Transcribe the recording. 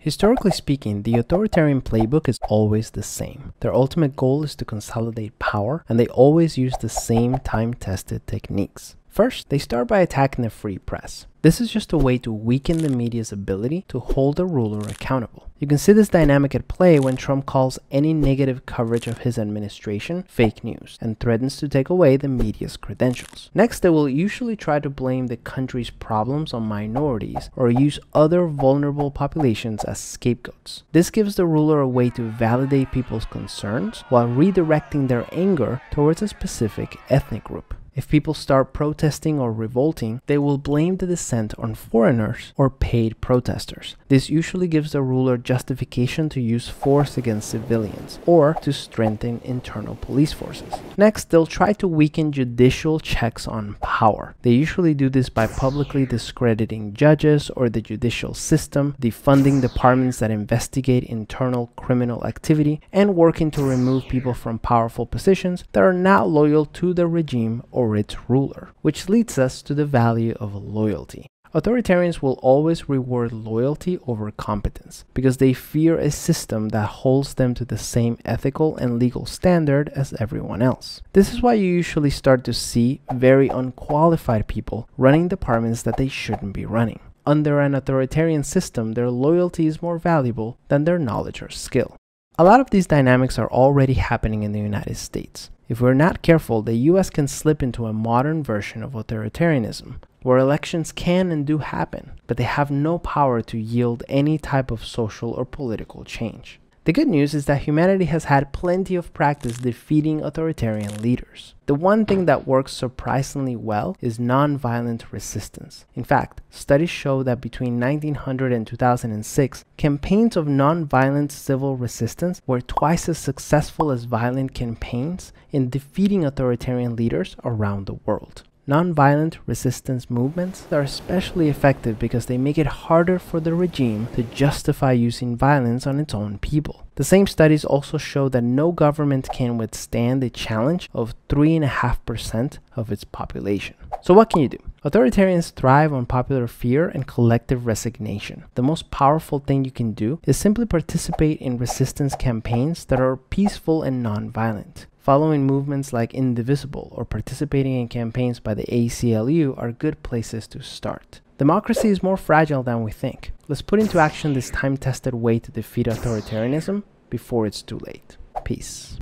Historically speaking, the authoritarian playbook is always the same. Their ultimate goal is to consolidate power, and they always use the same time-tested techniques. First, they start by attacking the free press. This is just a way to weaken the media's ability to hold the ruler accountable. You can see this dynamic at play when Trump calls any negative coverage of his administration fake news and threatens to take away the media's credentials. Next, they will usually try to blame the country's problems on minorities or use other vulnerable populations as scapegoats. This gives the ruler a way to validate people's concerns while redirecting their anger towards a specific ethnic group. If people start protesting or revolting, they will blame the dissent on foreigners or paid protesters. This usually gives the ruler justification to use force against civilians or to strengthen internal police forces. Next, they'll try to weaken judicial checks on power. They usually do this by publicly discrediting judges or the judicial system, defunding departments that investigate internal criminal activity, and working to remove people from powerful positions that are not loyal to the regime or its ruler, which leads us to the value of loyalty. Authoritarians will always reward loyalty over competence because they fear a system that holds them to the same ethical and legal standard as everyone else. This is why you usually start to see very unqualified people running departments that they shouldn't be running. Under an authoritarian system, their loyalty is more valuable than their knowledge or skill. A lot of these dynamics are already happening in the United States. If we're not careful, the US can slip into a modern version of authoritarianism, where elections can and do happen, but they have no power to yield any type of social or political change. The good news is that humanity has had plenty of practice defeating authoritarian leaders. The one thing that works surprisingly well is nonviolent resistance. In fact, studies show that between 1900 and 2006, campaigns of nonviolent civil resistance were twice as successful as violent campaigns in defeating authoritarian leaders around the world. Nonviolent resistance movements are especially effective because they make it harder for the regime to justify using violence on its own people. The same studies also show that no government can withstand the challenge of 3.5% of its population. So what can you do? Authoritarians thrive on popular fear and collective resignation. The most powerful thing you can do is simply participate in resistance campaigns that are peaceful and nonviolent. Following movements like Indivisible or participating in campaigns by the ACLU are good places to start. Democracy is more fragile than we think. Let's put into action this time-tested way to defeat authoritarianism before it's too late. Peace.